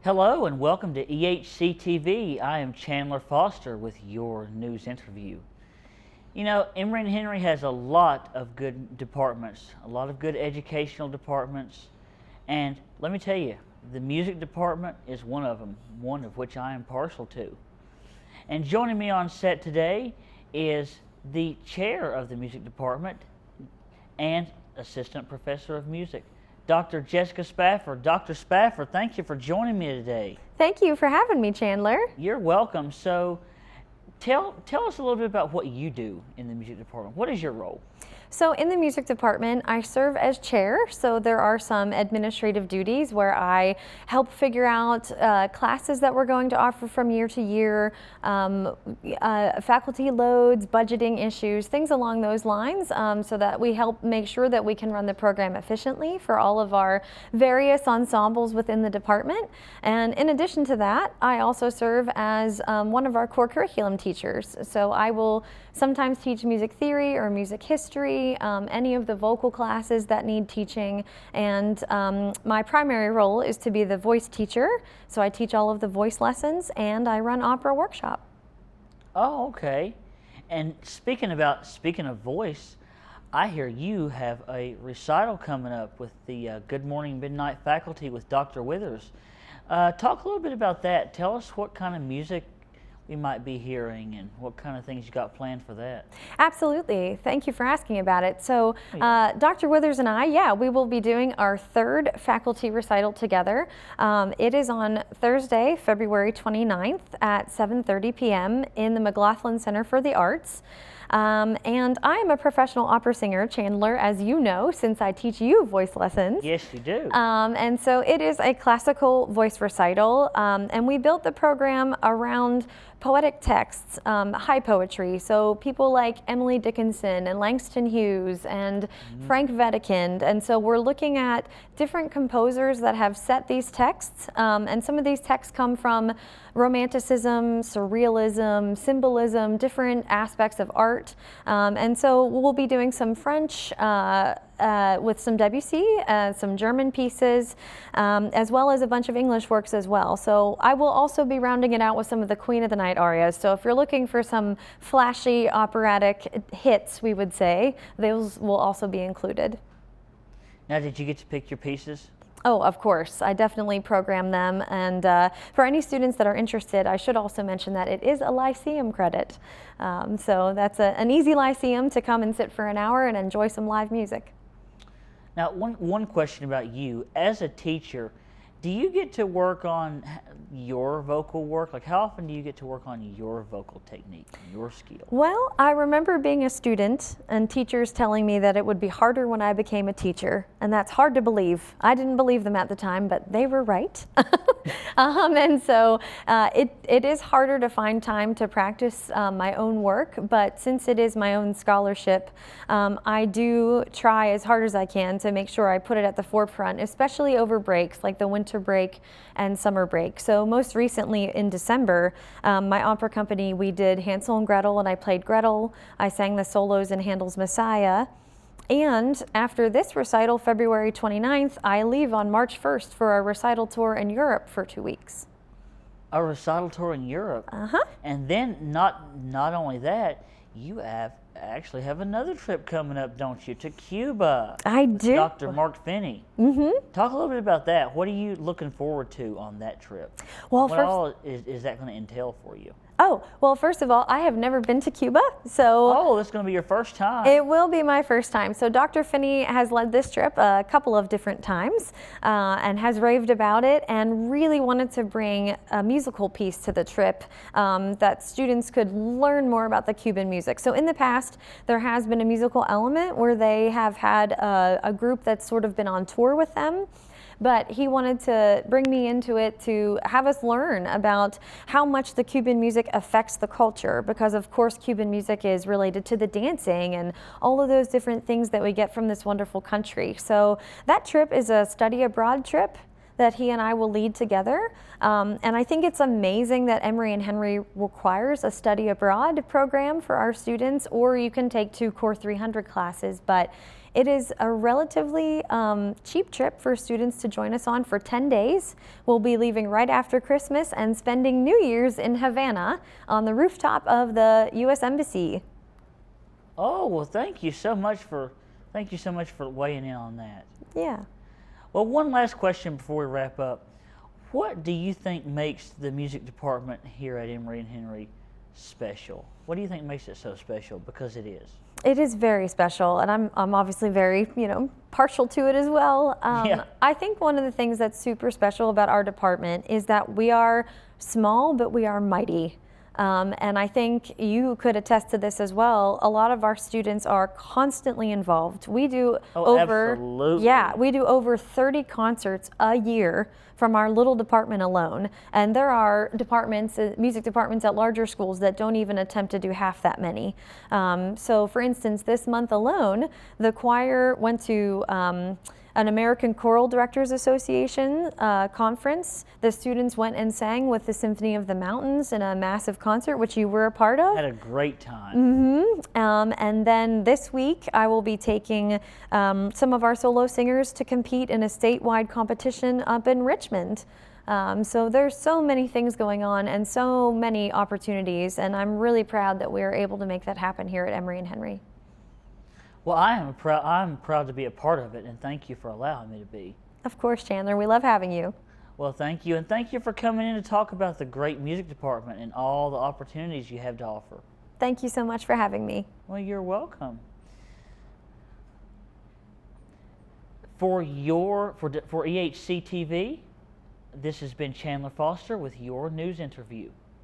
Hello and welcome to EHC-TV. I am Chandler Foster with your news interview. You know, Emory Henry has a lot of good departments, a lot of good educational departments, and let me tell you, the music department is one of them, one of which I am partial to. And joining me on set today is the chair of the music department and assistant professor of music, Dr. Jessica Spafford. Dr. Spafford, thank you for joining me today. Thank you for having me, Chandler. You're welcome. So tell us a little bit about what you do in the music department. What is your role? So in the music department, I serve as chair, so there are some administrative duties where I help figure out classes that we're going to offer from year to year, faculty loads, budgeting issues, things along those lines, so that we help make sure that we can run the program efficiently for all of our various ensembles within the department. And in addition to that, I also serve as one of our core curriculum teachers. So I will sometimes teach music theory or music history, any of the vocal classes that need teaching, and my primary role is to be the voice teacher. So I teach all of the voice lessons and I run opera workshop. Oh, okay. And speaking of voice, I hear you have a recital coming up with the Good Morning Midnight faculty with Dr. Withers. Talk a little bit about that. Tell us what kind of music we might be hearing and what kind of things you got planned for that. Absolutely. Thank you for asking about it. So Dr. Withers and I, we will be doing our third faculty recital together. It is on Thursday, February 29th at 7:30 p.m. in the McLaughlin Center for the Arts. And I'm a professional opera singer, Chandler, as you know, since I teach you voice lessons. Yes, you do. And so it is a classical voice recital, and we built the program around poetic texts, high poetry. So people like Emily Dickinson and Langston Hughes and Frank Wedekind. And so we're looking at different composers that have set these texts. And some of these texts come from Romanticism, Surrealism, Symbolism, different aspects of art. And so we'll be doing some French with some Debussy, some German pieces, as well as a bunch of English works as well. So I will also be rounding it out with some of the Queen of the Night arias. So if you're looking for some flashy operatic hits, we would say, those will also be included. Now, did you get to pick your pieces? Oh, of course. I definitely program them. And for any students that are interested, I should also mention that it is a Lyceum credit. So that's an easy Lyceum to come and sit for an hour and enjoy some live music. Now, one question about you. As a teacher, do you get to work on your vocal work? Like, how often do you get to work on your vocal technique, your skill? Well, I remember being a student and teachers telling me that it would be harder when I became a teacher, and that's hard to believe. I didn't believe them at the time, but they were right. And so it is harder to find time to practice my own work, but since it is my own scholarship, I do try as hard as I can to make sure I put it at the forefront, especially over breaks like the winter break and summer break. So most recently in December, my opera company, we did Hansel and Gretel, and I played Gretel. I sang the solos in Handel's Messiah. And after this recital, February 29th, I leave on March 1st for a recital tour in Europe for 2 weeks. A recital tour in Europe? Uh-huh. And then not only that, you actually have another trip coming up, don't you, to Cuba? I do. Dr. Mark Finney. Talk a little bit about that. What are you looking forward to on that trip? Well, what all is that going to entail for you? Oh, well, first of all, I have never been to Cuba, so... Oh, this is going to be your first time. It will be my first time. So Dr. Finney has led this trip a couple of different times and has raved about it and really wanted to bring a musical piece to the trip that students could learn more about the Cuban music. So in the past, there has been a musical element where they have had a group that's sort of been on tour with them. But he wanted to bring me into it to have us learn about how much the Cuban music affects the culture, because of course Cuban music is related to the dancing and all of those different things that we get from this wonderful country. So that trip is a study abroad trip that he and I will lead together. And I think it's amazing that Emory and Henry requires a study abroad program for our students, or you can take 2 Core 300 classes. But It is a relatively cheap trip for students to join us on for 10 days. We'll be leaving right after Christmas and spending New Year's in Havana on the rooftop of the U.S. Embassy. Oh, well, thank you so much for weighing in on that. Yeah. Well, one last question before we wrap up. What do you think makes the music department here at Emory and Henry special? What do you think makes it so special? Because it is. It is very special, and I'm obviously very, partial to it as well. Yeah. I think one of the things that's super special about our department is that we are small, but we are mighty. And I think you could attest to this as well. A lot of our students are constantly involved. We do we do over 30 concerts a year from our little department alone. And there are music departments at larger schools that don't even attempt to do half that many. So for instance, this month alone, the choir went to an American Choral Directors Association conference. The students went and sang with the Symphony of the Mountains in a massive concert, which you were a part of. Had a great time. And then this week, I will be taking some of our solo singers to compete in a statewide competition up in Richmond. So there's so many things going on and so many opportunities, and I'm really proud that we are able to make that happen here at Emory and Henry. Well, I'm proud to be a part of it, and thank you for allowing me to be. Of course, Chandler. We love having you. Well, thank you, and thank you for coming in to talk about the great music department and all the opportunities you have to offer. Thank you so much for having me. Well, you're welcome. For EHC-TV, this has been Chandler Foster with your news interview.